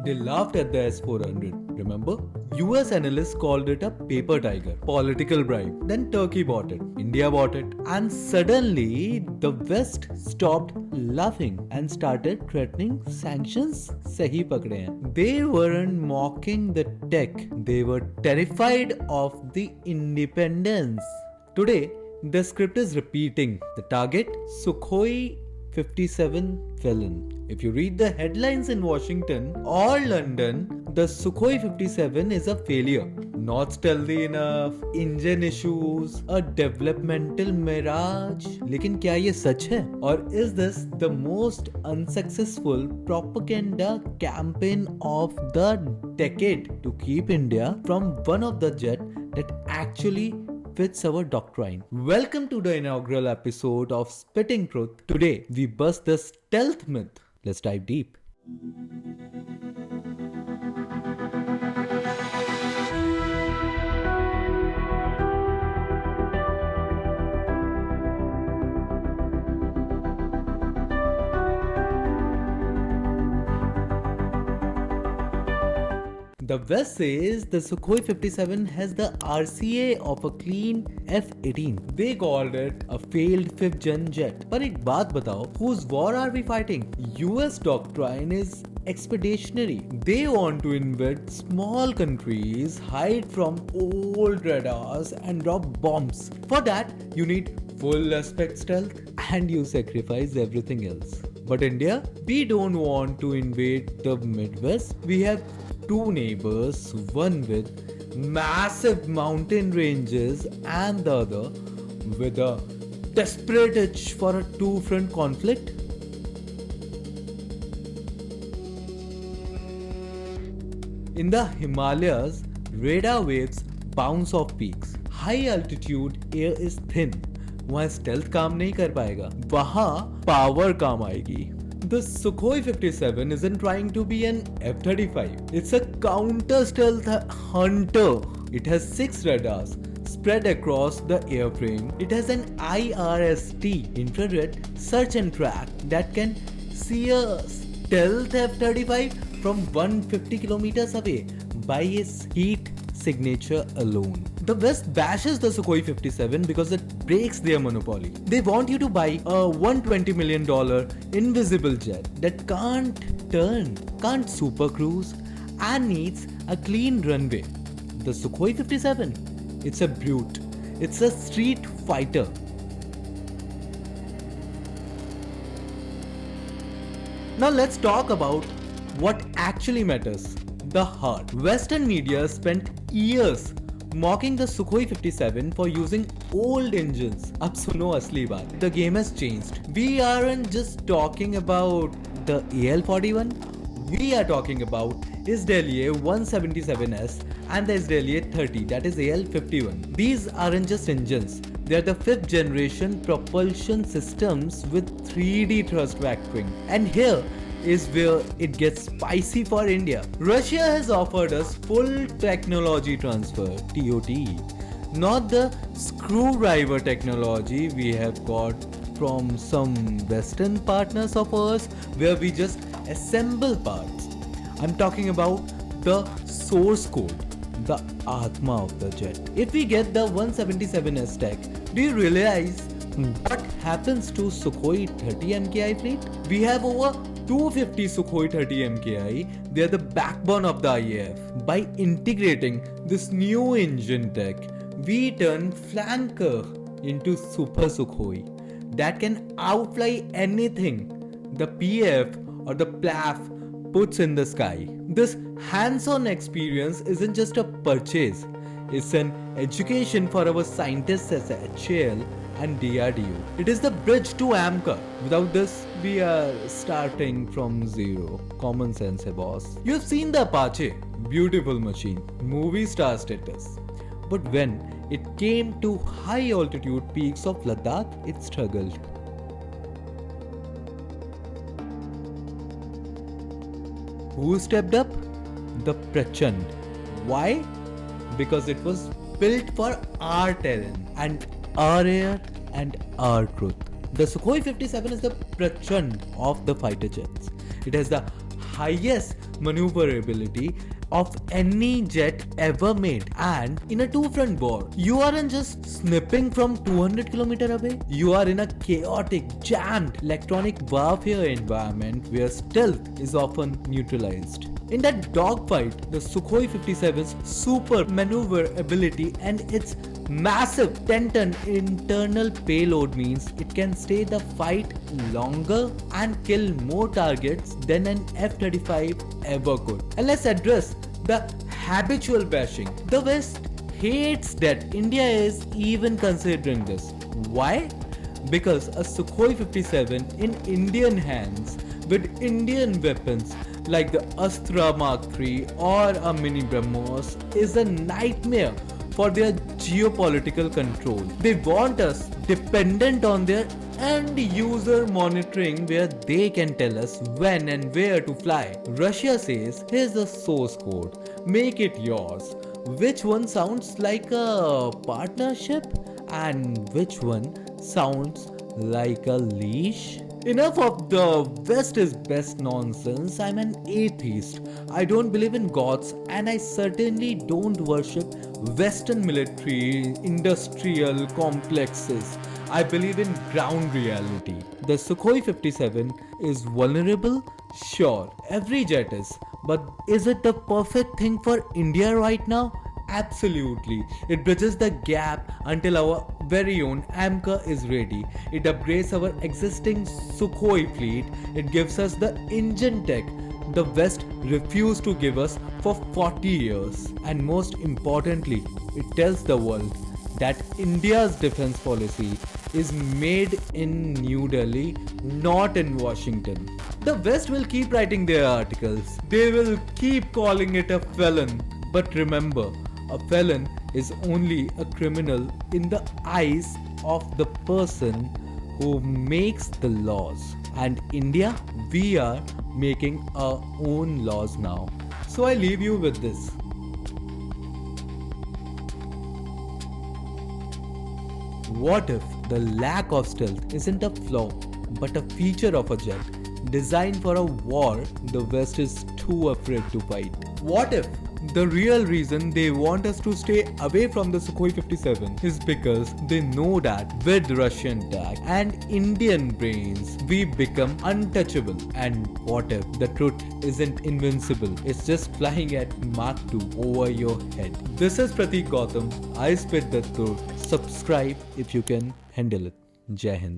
They laughed at the S-400, remember? US analysts called it a paper tiger, political bribe. Then Turkey bought it, India bought it, and suddenly the West stopped laughing and started threatening sanctions. Sahi pakde hain. They weren't mocking the tech, they were terrified of the independence. Today, the script is repeating. The target, Sukhoi 57 Felon. If you read the headlines in Washington or London, the Sukhoi 57 is a failure. Not stealthy enough, engine issues, a developmental mirage. लेकिन क्या ये सच है? Or is this the most unsuccessful propaganda campaign of the decade to keep India from one of the jet that actually fits our doctrine? Welcome to the inaugural episode of Spitting Truth. Today we bust the stealth myth. Let's dive deep. The West says the Sukhoi 57 has the RCA of a clean F-18. They called it a failed 5th gen jet. But एक बात बताओ, whose war are we fighting? US doctrine is expeditionary. They want to invade small countries, hide from old radars and drop bombs. For that, you need full aspect stealth and you sacrifice everything else. But India, we don't want to invade the Midwest. We have two neighbors, one with massive mountain ranges and the other with a desperate itch for a two-front conflict. In the Himalayas, radar waves bounce off peaks. High altitude air is thin. वहाँ stealth काम नहीं कर पाएगा, वहाँ power काम आएगी. The Sukhoi 57 isn't trying to be an F-35. It's a counter-stealth hunter. It has 6 radars spread across the airframe. It has an IRST, infrared search and track, that can see a stealth F-35 from 150 kilometers away by its heat signature alone. The West bashes the Sukhoi 57 because it breaks their monopoly. They want you to buy a $120 million invisible jet that can't turn, can't super cruise, and needs a clean runway. The Sukhoi 57, it's a brute. It's a street fighter. Now let's talk about what actually matters. The heart. Western media spent years mocking the Sukhoi 57 for using old engines. Ab suno asli baat. The game has changed. We aren't just talking about the AL-41. We are talking about Isdaliye 177S and the Isdaliye 30, that is AL-51. These aren't just engines. They are the 5th generation propulsion systems with 3D thrust vectoring. And here is where it gets spicy for India. Russia has offered us full technology transfer, TOT. Not the screwdriver technology we have got from some Western partners of ours where we just assemble parts. I'm talking about the source code, the Atma of the jet. If we get the 177S tech, do you realize what happens to Sukhoi 30 MKI fleet? We have over 250 Sukhoi 30 MKI, they are the backbone of the IAF. By integrating this new engine tech, we turn flanker into Super Sukhoi that can outfly anything the PF or the PLAF puts in the sky. This hands-on experience isn't just a purchase, it's an education for our scientists as HAL and DRDO. It is the bridge to AMCA. Without this, we are starting from zero. Common sense hai boss. You have seen the Apache, beautiful machine, movie star status. But when it came to high altitude peaks of Ladakh, it struggled. Who stepped up? The Prachand. Why? Because it was built for our terrain and our air and our truth. The Sukhoi 57 is the Prachand of the fighter jets. It has the highest maneuverability of any jet ever made. And in a two-front war, you aren't just snipping from 200 km away, you are in a chaotic, jammed electronic warfare environment where stealth is often neutralized. In that dogfight, the Sukhoi 57's super maneuverability and its massive 10-ton internal payload means it can stay the fight longer and kill more targets than an F-35 ever could. And let's address the habitual bashing. The West hates that India is even considering this. Why? Because a Sukhoi 57 in Indian hands with Indian weapons like the Astra Mark III or a Mini BrahMos is a nightmare for their geopolitical control. They want us dependent on their end user monitoring where they can tell us when and where to fly. Russia says, here's the source code, make it yours. Which one sounds like a partnership and which one sounds like a leash? Enough of the West is best nonsense. I'm an atheist. I don't believe in gods and I certainly don't worship Western military industrial complexes. I believe in ground reality. The Sukhoi 57 is vulnerable? Sure, every jet is. But is it the perfect thing for India right now? Absolutely. It bridges the gap until our very own AMCA is ready. It upgrades our existing Sukhoi fleet. It gives us the engine tech the West refused to give us for 40 years. And most importantly, it tells the world that India's defense policy is made in New Delhi, not in Washington. The West will keep writing their articles. They will keep calling it a felon. But remember, a felon is only a criminal in the eyes of the person who makes the laws. And India, we are making our own laws now. So I leave you with this. What if the lack of stealth isn't a flaw but a feature of a jet designed for a war the West is too afraid to fight? What if the real reason they want us to stay away from the Sukhoi 57 is because they know that with Russian tech and Indian brains, we become untouchable? And what if the truth isn't invincible? It's just flying at Mach 2 over your head. This is Prateek Gautam. I spit the truth. Subscribe if you can handle it. Jai Hind.